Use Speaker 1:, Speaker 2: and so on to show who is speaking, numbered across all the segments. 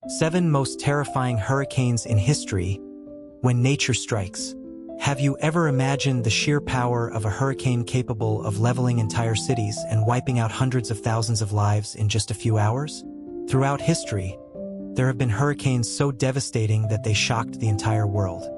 Speaker 1: 7 Most Terrifying Hurricanes in History. When nature strikes. Have you ever imagined the sheer power of a hurricane capable of leveling entire cities and wiping out hundreds of thousands of lives in just a few hours? Throughout history, there have been hurricanes so devastating that they shocked the entire world.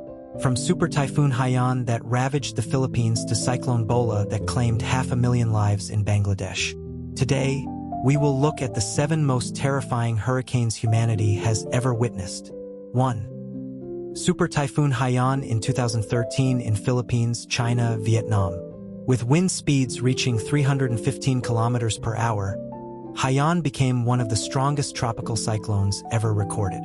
Speaker 1: From Super Typhoon Haiyan that ravaged the Philippines to Cyclone Bhola that claimed 500,000 lives in Bangladesh. Today, we will look at the 7 most terrifying hurricanes humanity has ever witnessed. 1. Super Typhoon Haiyan in 2013 in Philippines, China, Vietnam. With wind speeds reaching 315 kilometers per hour, Haiyan became one of the strongest tropical cyclones ever recorded.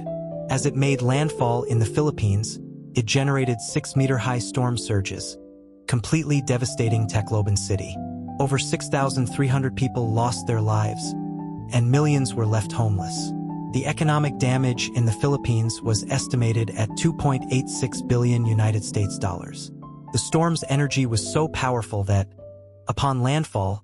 Speaker 1: As it made landfall in the Philippines, it generated 6-meter-high storm surges, completely devastating Tacloban City. Over 6,300 people lost their lives, and millions were left homeless. The economic damage in the Philippines was estimated at $2.86 billion United States dollars. The storm's energy was so powerful that, upon landfall,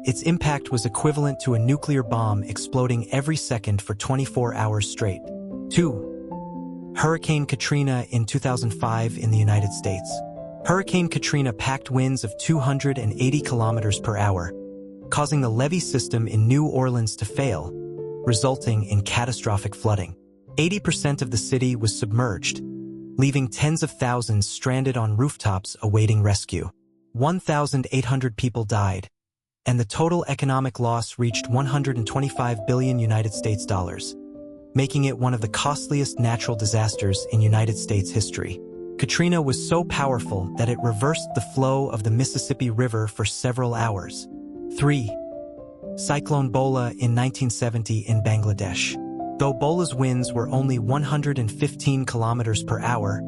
Speaker 1: its impact was equivalent to a nuclear bomb exploding every second for 24 hours straight. 2. Hurricane Katrina in 2005 in the United States. Hurricane Katrina packed winds of 280 kilometers per hour, causing the levee system in New Orleans to fail, resulting in catastrophic flooding. 80% of the city was submerged, leaving tens of thousands stranded on rooftops awaiting rescue. 1,800 people died, and the total economic loss reached $125 billion United States dollars, making it one of the costliest natural disasters in United States history. Katrina was so powerful that it reversed the flow of the Mississippi River for several hours. 3. Cyclone Bhola in 1970 in Bangladesh. Though Bhola's winds were only 115 kilometers per hour,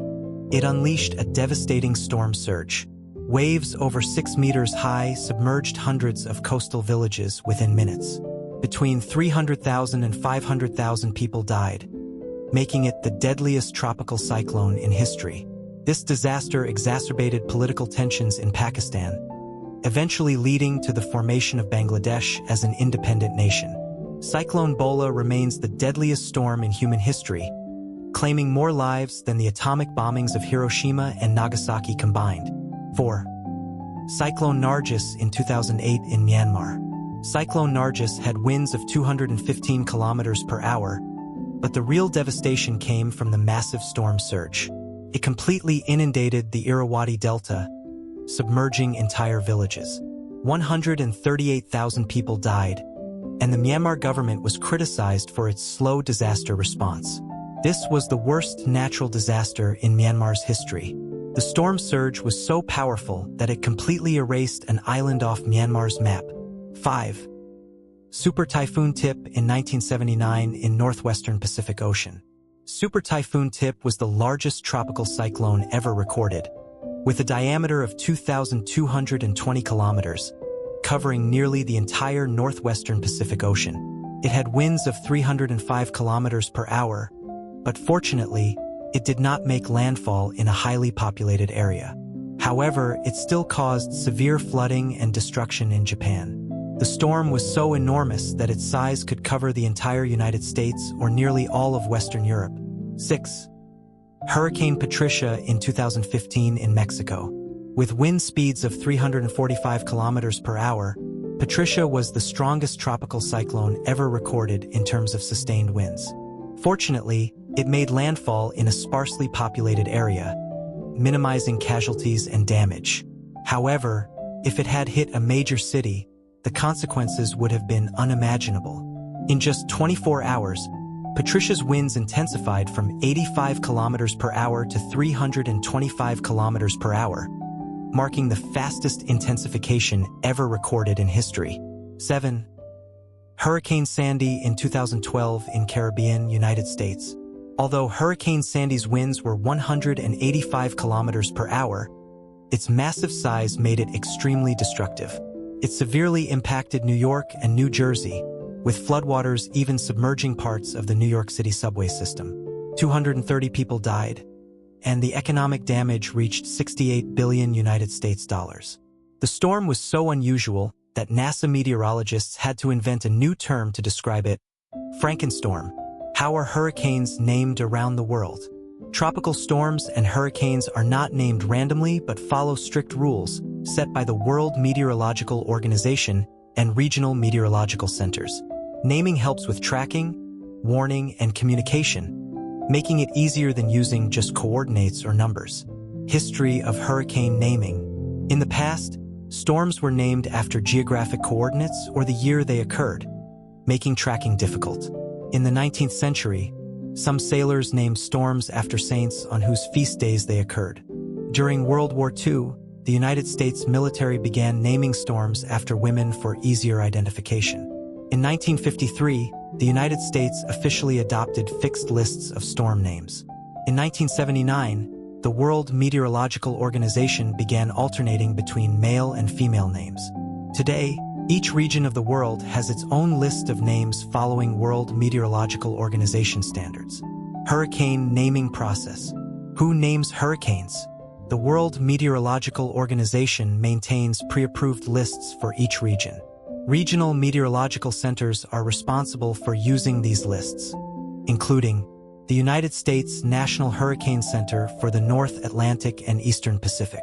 Speaker 1: it unleashed a devastating storm surge. Waves over 6 meters high submerged hundreds of coastal villages within minutes. Between 300,000 and 500,000 people died, making it the deadliest tropical cyclone in history. This disaster exacerbated political tensions in Pakistan, eventually leading to the formation of Bangladesh as an independent nation. Cyclone Bhola remains the deadliest storm in human history, claiming more lives than the atomic bombings of Hiroshima and Nagasaki combined. 4. Cyclone Nargis in 2008 in Myanmar. Cyclone Nargis had winds of 215 kilometers per hour, but the real devastation came from the massive storm surge. It completely inundated the Irrawaddy Delta, submerging entire villages. 138,000 people died, and the Myanmar government was criticized for its slow disaster response. This was the worst natural disaster in Myanmar's history. The storm surge was so powerful that it completely erased an island off Myanmar's map. 5. Super Typhoon Tip in 1979 in northwestern Pacific Ocean. Super Typhoon Tip was the largest tropical cyclone ever recorded, with a diameter of 2,220 kilometers, covering nearly the entire northwestern Pacific Ocean. It had winds of 305 kilometers per hour, but fortunately, it did not make landfall in a highly populated area. However, it still caused severe flooding and destruction in Japan. The storm was so enormous that its size could cover the entire United States or nearly all of Western Europe. 6. Hurricane Patricia in 2015 in Mexico. With wind speeds of 345 kilometers per hour, Patricia was the strongest tropical cyclone ever recorded in terms of sustained winds. Fortunately, it made landfall in a sparsely populated area, minimizing casualties and damage. However, if it had hit a major city, the consequences would have been unimaginable. In just 24 hours, Patricia's winds intensified from 85 kilometers per hour to 325 kilometers per hour, marking the fastest intensification ever recorded in history. 7. Hurricane Sandy in 2012 in Caribbean, United States. Although Hurricane Sandy's winds were 185 kilometers per hour, its massive size made it extremely destructive. It severely impacted New York and New Jersey, with floodwaters even submerging parts of the New York City subway system. 230 people died, and the economic damage reached 68 billion United States dollars. The storm was so unusual that NASA meteorologists had to invent a new term to describe it: Frankenstorm. How are hurricanes named around the world? Tropical storms and hurricanes are not named randomly but follow strict rules set by the World Meteorological Organization and regional meteorological centers. Naming helps with tracking, warning, and communication, making it easier than using just coordinates or numbers. History of hurricane naming. In the past, storms were named after geographic coordinates or the year they occurred, making tracking difficult. In the 19th century, some sailors named storms after saints on whose feast days they occurred. During World War II, the United States military began naming storms after women for easier identification. In 1953, the United States officially adopted fixed lists of storm names. In 1979, the World Meteorological Organization began alternating between male and female names. Today, each region of the world has its own list of names following World Meteorological Organization standards. Hurricane naming process. Who names hurricanes? The World Meteorological Organization maintains pre-approved lists for each region. Regional meteorological centers are responsible for using these lists, including the United States National Hurricane Center for the North Atlantic and Eastern Pacific,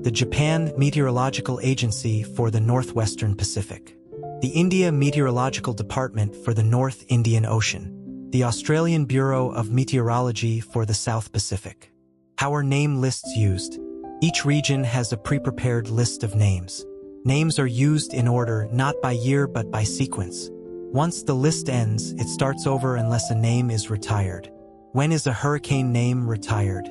Speaker 1: the Japan Meteorological Agency for the Northwestern Pacific, the India Meteorological Department for the North Indian Ocean, the Australian Bureau of Meteorology for the South Pacific. How are name lists used? Each region has a pre-prepared list of names. Names are used in order not by year but by sequence. Once the list ends, it starts over unless a name is retired. When is a hurricane name retired?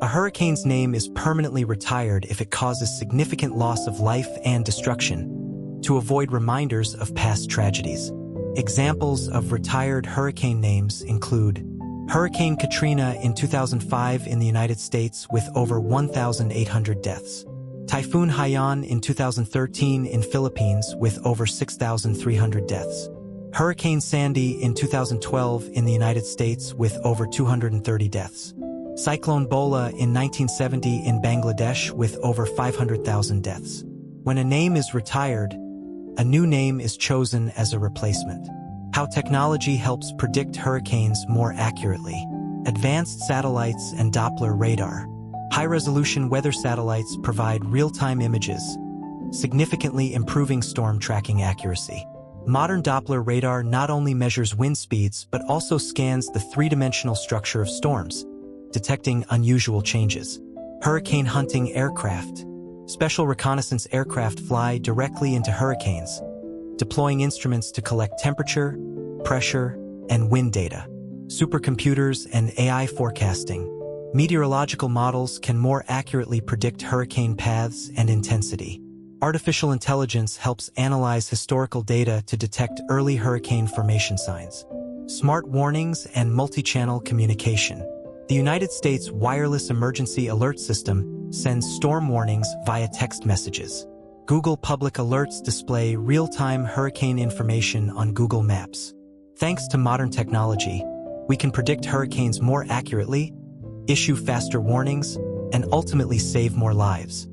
Speaker 1: A hurricane's name is permanently retired if it causes significant loss of life and destruction, to avoid reminders of past tragedies. Examples of retired hurricane names include Hurricane Katrina in 2005 in the United States with over 1,800 deaths. Typhoon Haiyan in 2013 in Philippines with over 6,300 deaths. Hurricane Sandy in 2012 in the United States with over 230 deaths. Cyclone Bhola in 1970 in Bangladesh with over 500,000 deaths. When a name is retired, a new name is chosen as a replacement. How technology helps predict hurricanes more accurately. Advanced satellites and Doppler radar. High-resolution weather satellites provide real-time images, significantly improving storm tracking accuracy. Modern Doppler radar not only measures wind speeds but also scans the three-dimensional structure of storms, detecting unusual changes. Hurricane hunting aircraft. Special reconnaissance aircraft fly directly into hurricanes, deploying instruments to collect temperature, pressure, and wind data. Supercomputers and AI forecasting. Meteorological models can more accurately predict hurricane paths and intensity. Artificial intelligence helps analyze historical data to detect early hurricane formation signs. Smart warnings and multi-channel communication. The United States Wireless Emergency Alert System sends storm warnings via text messages. Google Public Alerts display real-time hurricane information on Google Maps. Thanks to modern technology, we can predict hurricanes more accurately, issue faster warnings, and ultimately save more lives.